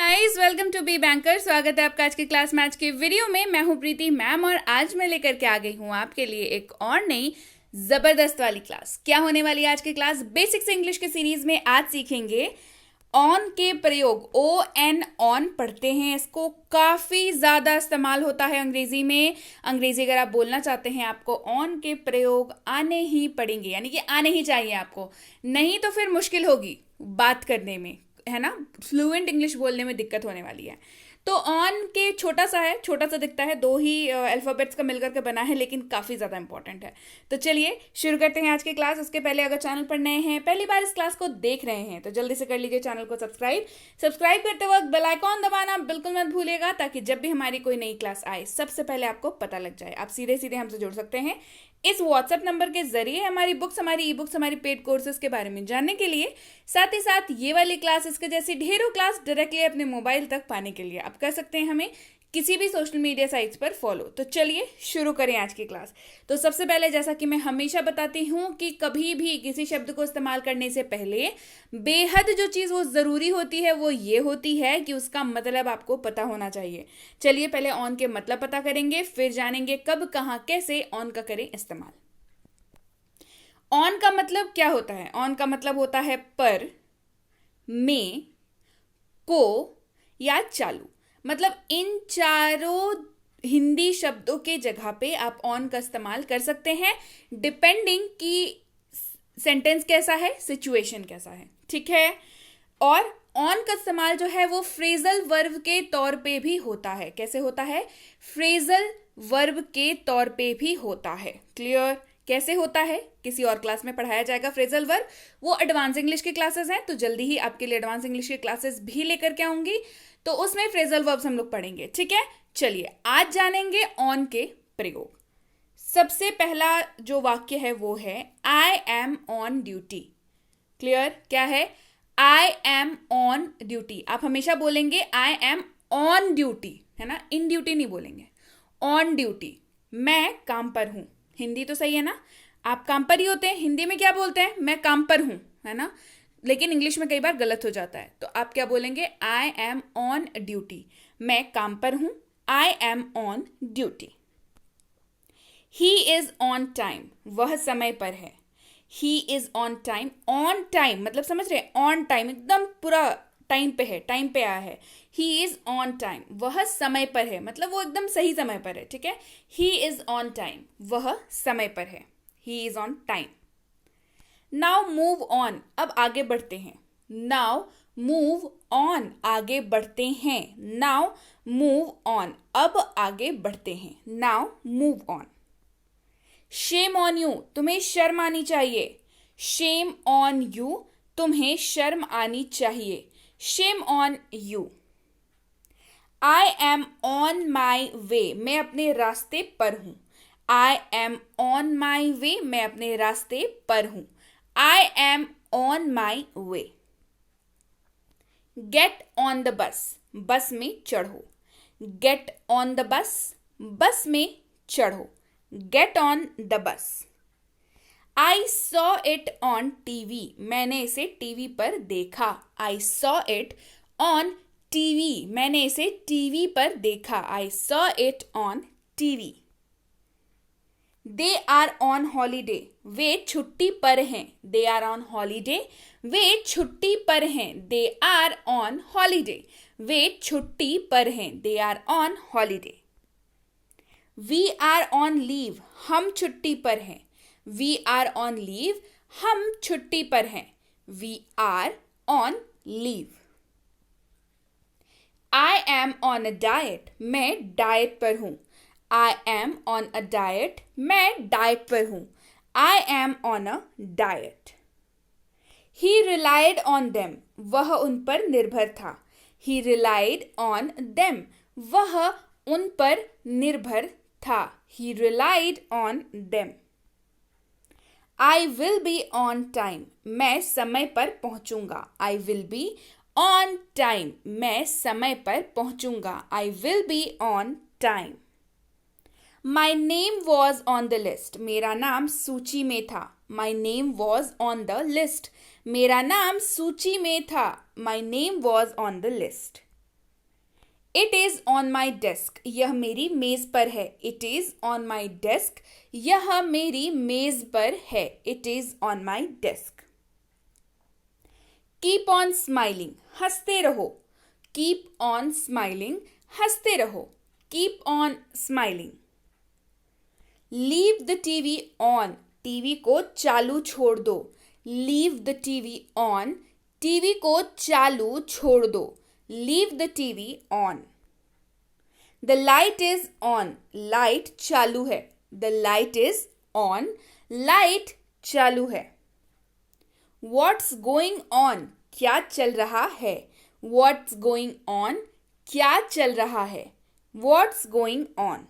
Guys, welcome to be banker. स्वागत है आपका आज के क्लास मैच के वीडियो में। मैं हूं प्रीति मैम और आज मैं लेकर के आ गई हूं आपके लिए एक और नई जबरदस्त वाली क्लास। क्या होने वाली है आज की क्लास? बेसिक्स इंग्लिश के सीरीज में आज सीखेंगे ऑन के प्रयोग। ओ एन ऑन पढ़ते हैं, इसको काफी ज्यादा इस्तेमाल होता है अंग्रेजी में। अंग्रेजी अगर आप बोलना चाहते हैं आपको ऑन के प्रयोग आने ही पड़ेंगे, यानी कि आने ही चाहिए आपको, नहीं तो फिर मुश्किल होगी बात करने में, है ना। फ्लुएंट इंग्लिश बोलने में दिक्कत होने वाली है। तो ऑन के छोटा सा दिखता है, दो ही अल्फाबेट्स का मिलकर के बना है, लेकिन काफ़ी ज़्यादा इंपॉर्टेंट है। तो चलिए शुरू करते हैं आज की क्लास। उसके पहले अगर चैनल पर नए हैं, पहली बार इस क्लास को देख रहे हैं, तो जल्दी से कर लीजिए चैनल को सब्सक्राइब करते वक्त बेल आइकॉन दबाना बिल्कुल मत भूलिएगा, ताकि जब भी हमारी कोई नई क्लास आए सबसे पहले आपको पता लग जाए। आप सीधे सीधे हमसे जुड़ सकते हैं इस व्हाट्सएप नंबर के जरिए हमारी बुक्स, हमारी ई बुक्स, हमारी पेड कोर्सेज के बारे में जानने के लिए, साथ ही साथ ये वाली क्लास, इसके जैसी ढेरों क्लास डायरेक्टली अपने मोबाइल तक पाने के लिए आप कर सकते हैं हमें किसी भी सोशल मीडिया साइट्स पर फॉलो। तो चलिए शुरू करें आज की क्लास। तो सबसे पहले, जैसा कि मैं हमेशा बताती हूं कि कभी भी किसी शब्द को इस्तेमाल करने से पहले बेहद जो चीज़ वो ज़रूरी होती है वो ये होती है कि उसका मतलब आपको पता होना चाहिए। चलिए पहले ऑन के मतलब पता करेंगे, फिर जानेंगे कब, कहाँ, कैसे ऑन का करें इस्तेमाल। ऑन का मतलब क्या होता है? ऑन का मतलब होता है पर, में, को या चालू। मतलब इन चारों हिंदी शब्दों के जगह पे आप ऑन का इस्तेमाल कर सकते हैं, डिपेंडिंग कि सेंटेंस कैसा है, सिचुएशन कैसा है, ठीक है। और ऑन का इस्तेमाल जो है वो फ्रेजल वर्ब के तौर पे भी होता है। कैसे होता है? फ्रेजल वर्ब के तौर पे भी होता है। क्लियर? कैसे होता है किसी और क्लास में पढ़ाया जाएगा फ्रेजल वर्ब। वो एडवांस इंग्लिश की क्लासेस हैं, तो जल्दी ही आपके लिए एडवांस इंग्लिश की क्लासेस भी लेकर के आऊंगी, तो उसमें फ्रेजल वर्ब्स हम लोग पढ़ेंगे, ठीक है। चलिए आज जानेंगे ऑन के प्रयोग। सबसे पहला जो वाक्य है वो है आई एम ऑन ड्यूटी। क्लियर? क्या है? आई एम ऑन ड्यूटी। आप हमेशा बोलेंगे आई एम ऑन ड्यूटी, है ना, इन ड्यूटी नहीं बोलेंगे, ऑन ड्यूटी। मैं काम पर हूं। हिंदी तो सही है ना, आप काम पर ही होते हैं। हिंदी में क्या बोलते हैं? मैं काम पर हूं, है ना, लेकिन इंग्लिश में कई बार गलत हो जाता है। तो आप क्या बोलेंगे? आई एम ऑन ड्यूटी। मैं काम पर हूं, I am on duty. He is on time. वह समय पर है। He is on time. On time मतलब समझ रहे हैं? ऑन टाइम एकदम पूरा टाइम पे है, टाइम पे आया है। He is on time. वह समय पर है, मतलब वो एकदम सही समय पर है, ठीक है। He is on time. वह समय पर है। He is on time. Now move on. अब आगे बढ़ते हैं। Now move on. आगे बढ़ते हैं। Now move on. अब आगे बढ़ते हैं। Now move on. Shame on you. तुम्हें शर्म आनी चाहिए। Shame on you. तुम्हें शर्म आनी चाहिए। Shame on you. I am on my way. मैं अपने रास्ते पर हूं। I am on my way. मैं अपने रास्ते पर हूं। I am on my way. Gate on the बस। बस में चढ़ो। गेट ऑन द बस। बस में चढ़ो। Gate on the bus. I saw it on TV. मैंने इसे टीवी पर देखा। I saw it on TV. मैंने इसे टीवी पर देखा। I saw it on TV. They are on holiday. वे छुट्टी पर हैं। They are on holiday. वे छुट्टी पर हैं। They are on holiday. वे छुट्टी पर हैं। They are on holiday. We are on leave. हम छुट्टी पर हैं। We are on leave. हम छुट्टी पर हैं। We are on leave. I am on a diet. मैं डाइट पर हूं। I am on a diet. मैं डाइट पर हूं। I am on a diet. He relied on them. वह उन पर निर्भर था। He relied on them. वह उन पर निर्भर था। He relied on them. I will be on time. मैं समय पर पहुंचूंगा। I will be on time. मैं समय पर पहुंचूंगा। I will be on time. My name was on the list. मेरा नाम सूची में था। My name was on the list. मेरा नाम सूची में था। My name was on the list. It is on my desk, यह मेरी मेज पर है. It is on my desk, यह मेरी मेज पर है. It is on my desk. Keep on smiling, हंसते रहो. कीप ऑन स्माइलिंग, हंसते रहो. Keep on smiling. Leave the TV on, TV को चालू छोड़ दो. Leave the TV on, TV को चालू छोड़ दो. Leave the TV on. The light is on, light चालू है. The light is on, light चालू है. व्हाट्स गोइंग ऑन, क्या चल रहा है. व्हाट्स गोइंग ऑन, क्या चल रहा है. What's going on.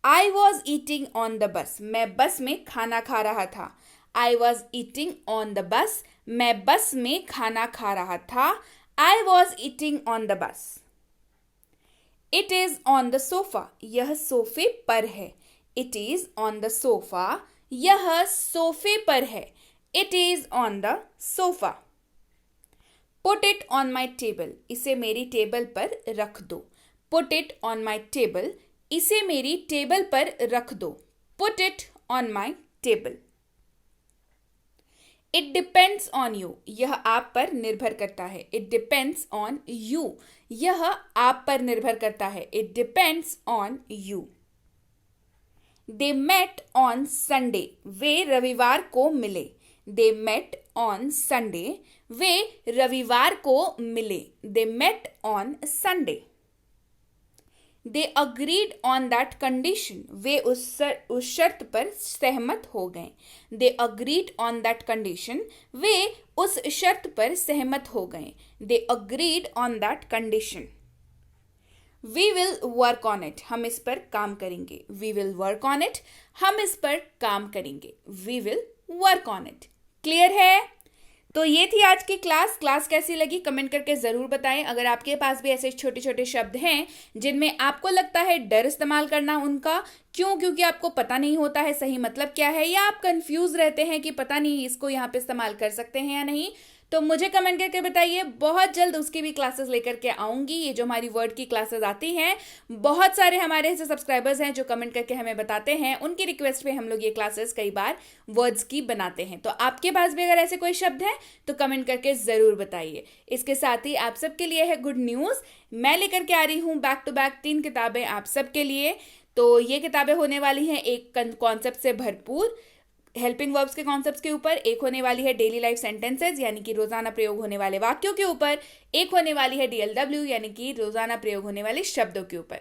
I was eating on the बस, मैं बस में खाना खा रहा था. I was eating on the बस, मैं बस में खाना खा रहा था. I was eating on the बस. It is on the sofa, यह सोफे पर है. It is on the sofa, यह सोफे पर है. It is on the sofa. Put it on my table, इसे मेरी टेबल पर रख दो. Put it on my table, इसे मेरी टेबल पर रख दो. Put it on my table. It depends on you, यह आप पर निर्भर करता है. इट डिपेंड्स ऑन यू, यह आप पर निर्भर करता है. It depends on you. They met on Sunday, वे रविवार को मिले. दे मेट ऑन संडे, वे रविवार को मिले. They met on Sunday. They agreed on that condition, वे उस शर्त पर सहमत हो गए. They agreed on that condition, वे उस शर्त पर सहमत हो गए. They agreed on that condition. We will work on it, हम इस पर काम करेंगे. We will work on it, हम इस पर काम करेंगे. We will work on it. Clear है? तो ये थी आज की क्लास कैसी लगी कमेंट करके ज़रूर बताएं. अगर आपके पास भी ऐसे छोटे छोटे शब्द हैं जिनमें आपको लगता है डर इस्तेमाल करना उनका, क्योंकि आपको पता नहीं होता है सही मतलब क्या है, या आप कंफ्यूज रहते हैं कि पता नहीं इसको यहाँ पे इस्तेमाल कर सकते हैं या नहीं, तो मुझे कमेंट करके बताइए. बहुत जल्द उसकी भी क्लासेस लेकर के आऊँगी. ये जो हमारी वर्ड की क्लासेस आती हैं, बहुत सारे हमारे ऐसे सब्सक्राइबर्स हैं जो कमेंट करके हमें बताते हैं. उनकी रिक्वेस्ट पे हम लोग ये क्लासेस कई बार वर्ड्स की बनाते हैं. तो आपके पास भी अगर ऐसे कोई शब्द हैं तो कमेंट करके ज़रूर बताइए. इसके साथ ही आप सबके लिए है गुड न्यूज़. मैं लेकर के आ रही हूँ बैक टू बैक 3 किताबें आप सबके लिए. तो ये किताबें होने वाली हैं एक कॉन्सेप्ट से भरपूर, हेल्पिंग वर्ब्स के कॉन्सेप्ट्स के ऊपर. एक होने वाली है डेली लाइफ सेंटेंसेस यानी कि रोजाना प्रयोग होने वाले वाक्यों के ऊपर. एक होने वाली है DLW यानी कि रोजाना प्रयोग होने वाले शब्दों के ऊपर.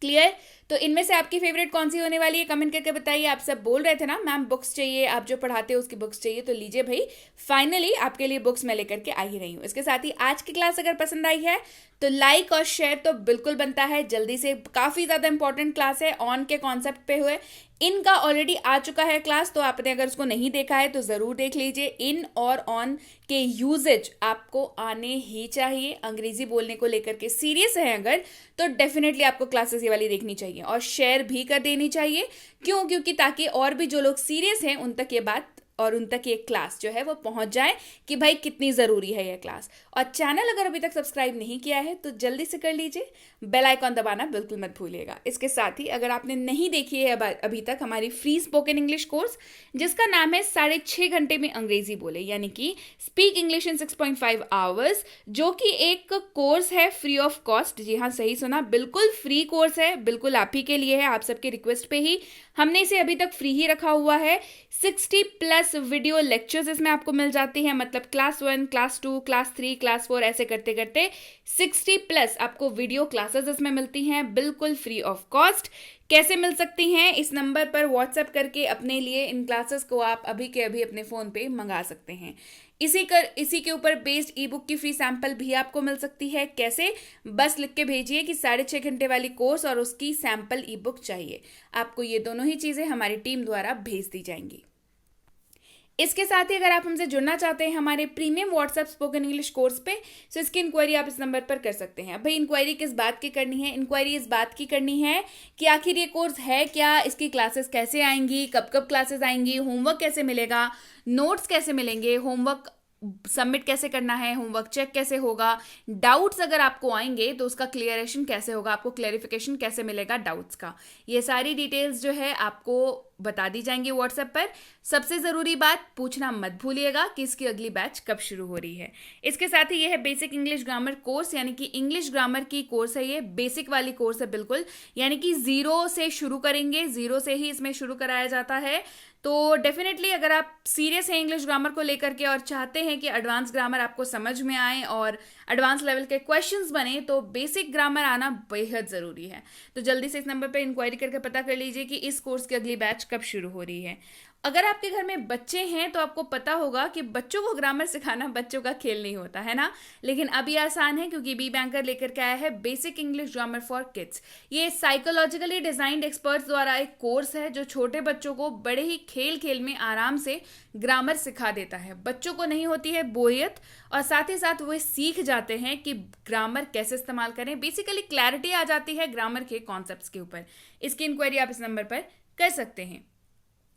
क्लियर? तो इनमें से आपकी फेवरेट कौन सी होने वाली है कमेंट करके बताइए. आप सब बोल रहे थे ना मैम बुक्स चाहिए, आप जो पढ़ाते हो उसकी बुक्स चाहिए, तो लीजिए भाई, फाइनली आपके लिए बुक्स मैं लेकर के आ ही रही हूँ. इसके साथ ही आज की क्लास अगर पसंद आई है तो लाइक और शेयर तो बिल्कुल बनता है. जल्दी से, काफ़ी ज़्यादा इंपॉर्टेंट क्लास है, ऑन के कॉन्सेप्ट पे हुए. इनका ऑलरेडी आ चुका है क्लास, तो आपने अगर उसको नहीं देखा है तो ज़रूर देख लीजिए. इन और ऑन के यूजेज आपको आने ही चाहिए. अंग्रेजी बोलने को लेकर के सीरियस है अगर, तो डेफिनेटली आपको क्लासेस ये वाली देखनी चाहिए और शेयर भी कर देनी चाहिए. क्योंकि ताकि और भी जो लोग सीरियस हैं उन तक ये बात और उन तक ये क्लास जो है वो पहुंच जाए कि भाई कितनी ज़रूरी है ये क्लास. और चैनल अगर अभी तक सब्सक्राइब नहीं किया है तो जल्दी से कर लीजिए. बेल आइकॉन दबाना बिल्कुल मत भूलिएगा. इसके साथ ही अगर आपने नहीं देखी है अभी तक हमारी फ्री स्पोकन इंग्लिश कोर्स जिसका नाम है 6.5 घंटे में अंग्रेजी बोले, यानी कि स्पीक इंग्लिश इन 6.5 आवर्स, जो कि एक कोर्स है फ्री ऑफ कॉस्ट. जी हाँ, सही सुना, बिल्कुल फ्री कोर्स है, बिल्कुल आप ही के लिए है. आप सबके रिक्वेस्ट पे ही हमने इसे अभी तक फ्री ही रखा हुआ है. 60+ वीडियो लेक्चर्स इसमें आपको मिल जाती हैं. मतलब क्लास 1, क्लास 2, क्लास 3, क्लास 4 ऐसे करते करते 60+ आपको वीडियो क्लासेस इसमें मिलती हैं बिल्कुल फ्री ऑफ कॉस्ट. कैसे मिल सकती हैं? इस नंबर पर व्हाट्सएप करके अपने लिए इन क्लासेस को आप अभी के अभी अपने फ़ोन पे मंगा सकते हैं. इसी के ऊपर बेस्ड ई बुक की फ्री सैंपल भी आपको मिल सकती है. कैसे? बस लिख के भेजिए कि 6.5 घंटे वाली कोर्स और उसकी सैंपल ई बुक चाहिए. आपको ये दोनों ही चीज़ें हमारी टीम द्वारा भेज दी जाएंगी. इसके साथ ही अगर आप हमसे जुड़ना चाहते हैं हमारे premium WhatsApp spoken English course पे, तो इसकी इंक्वायरी आप इस नंबर पर कर सकते हैं. अब भाई इंक्वायरी किस बात की करनी है? इंक्वायरी इस बात की करनी है कि आखिर ये कोर्स है क्या, इसकी क्लासेस कैसे आएंगी, कब कब क्लासेस आएंगी, होमवर्क कैसे मिलेगा, नोट्स कैसे मिलेंगे, होमवर्क सबमिट कैसे करना है, होमवर्क चेक कैसे होगा, डाउट्स अगर आपको आएंगे तो उसका क्लियरेशन कैसे होगा, आपको क्लैरिफिकेशन कैसे मिलेगा डाउट्स का, ये सारी डिटेल्स जो है आपको बता दी जाएंगी व्हाट्सएप पर। सबसे ज़रूरी बात, पूछना मत भूलिएगा कि इसकी अगली बैच कब शुरू हो रही है। इसके साथ ही ये है बेसिक इंग्लिश ग्रामर कोर्स, यानी कि इंग्लिश ग्रामर की कोर्स है, ये बेसिक वाली कोर्स है बिल्कुल, यानी कि जीरो से शुरू करेंगे, जीरो से ही इसमें शुरू कराया जाता है। तो डेफिनेटली अगर आप सीरियस हैं इंग्लिश ग्रामर को लेकर के और चाहते हैं कि एडवांस ग्रामर आपको समझ में आए और एडवांस लेवल के क्वेश्चंस बने, तो बेसिक ग्रामर आना बेहद ज़रूरी है। तो जल्दी से इस नंबर पर इंक्वायरी करके पता कर लीजिए कि इस कोर्स की अगली बैच कब शुरू हो रही है। अगर आपके घर में बच्चे हैं तो आपको पता होगा कि बच्चों को ग्रामर सिखाना बच्चों का खेल नहीं होता है ना, लेकिन अभी आसान है क्योंकि बी बैंकर लेकर के आया है basic English grammar for kids. ये साइकोलॉजिकली डिजाइंड एक्सपर्ट्स द्वारा एक कोर्स है जो छोटे बच्चों को बड़े ही खेल खेल में आराम से ग्रामर सिखा देता है। बच्चों को नहीं होती है बोरियत और साथ ही साथ वो सीख जाते हैं कि ग्रामर कैसे इस्तेमाल करें, बेसिकली क्लैरिटी आ जाती है ग्रामर के कॉन्सेप्ट्स के ऊपर। इसकी इंक्वायरी आप इस नंबर पर कर सकते हैं।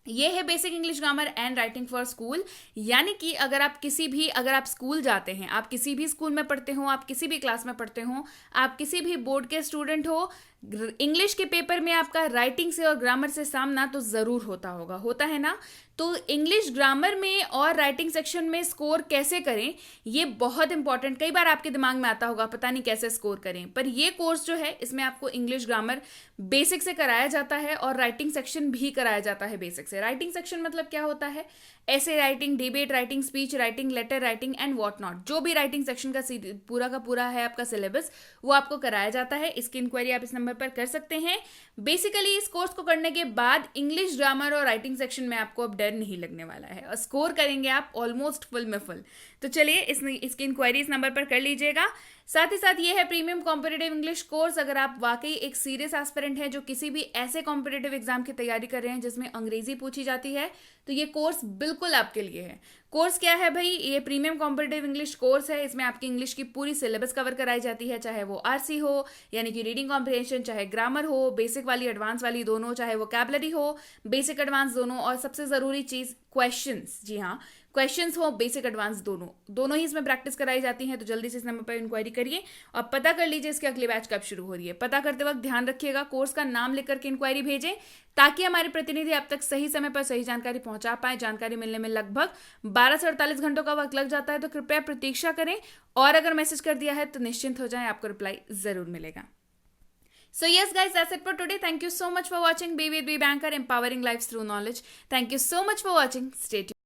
ये है basic English grammar and writing for school, यानी कि अगर आप स्कूल जाते हैं, आप किसी भी स्कूल में पढ़ते हो, आप किसी भी क्लास में पढ़ते हो, आप किसी भी बोर्ड के स्टूडेंट हो, इंग्लिश के पेपर में आपका राइटिंग से और ग्रामर से सामना तो ज़रूर होता है ना। तो इंग्लिश ग्रामर में और राइटिंग सेक्शन में स्कोर कैसे करें, ये बहुत इंपॉर्टेंट, कई बार आपके दिमाग में आता होगा पता नहीं कैसे स्कोर करें, पर ये कोर्स जो है इसमें आपको इंग्लिश ग्रामर बेसिक से कराया जाता है और राइटिंग सेक्शन भी कराया जाता है बेसिक से। राइटिंग सेक्शन मतलब क्या होता है, essay writing, debate writing, speech writing, letter writing and what not, जो भी राइटिंग सेक्शन का पूरा का पूरा है आपका सिलेबस, वो आपको कराया जाता है। इसकी इंक्वायरी आप इस नंबर पर कर सकते हैं। बेसिकली इस कोर्स को करने के बाद इंग्लिश ग्रामर और राइटिंग सेक्शन में आपको अब डर नहीं लगने वाला है और स्कोर करेंगे आप ऑलमोस्ट फुल में फुल। तो चलिए इसकी इंक्वायरी इस नंबर पर कर लीजिएगा। साथ ही साथ ये है प्रीमियम कॉम्पिटिटिव इंग्लिश कोर्स। अगर आप वाकई एक सीरियस एस्पिरेंट हैं जो किसी भी ऐसे कॉम्पिटिटिव एग्जाम की तैयारी कर रहे हैं जिसमें अंग्रेजी पूछी जाती है, तो ये कोर्स बिल्कुल आपके लिए है। कोर्स क्या है भाई, ये प्रीमियम कॉम्पिटिटिव इंग्लिश कोर्स है। इसमें आपकी इंग्लिश की पूरी सिलेबस कवर कराई जाती है, चाहे वो आरसी हो यानी कि रीडिंग कॉम्प्रिहेंशन, चाहे ग्रामर हो, बेसिक वाली एडवांस वाली दोनों, चाहे वोकैबुलरी हो, बेसिक एडवांस दोनों, और सबसे ज़रूरी चीज़ क्वेश्चंस। जी हाँ, क्वेश्चंस हो बेसिक एडवांस दोनों ही इसमें प्रैक्टिस कराई जाती हैं। तो जल्दी से इस नंबर पर इंक्वायरी करिए और पता कर लीजिए इसकी अगली बैच कब शुरू हो रही है। पता करते वक्त ध्यान रखिएगा कोर्स का नाम लिख करके इंक्वायरी भेजें ताकि हमारे प्रतिनिधि आप तक सही समय पर सही जानकारी पहुंचा पाए। जानकारी मिलने में लगभग 12 से 48 घंटों का वक्त लग जाता है, तो कृपया प्रतीक्षा करें और अगर मैसेज कर दिया है तो निश्चिंत हो जाएं, आपको रिप्लाई जरूर मिलेगा। So yes guys, that's it for today. Thank you so much for watching. Be with Be Banker, empowering lives through knowledge. Thank you so much for watching. Stay tuned.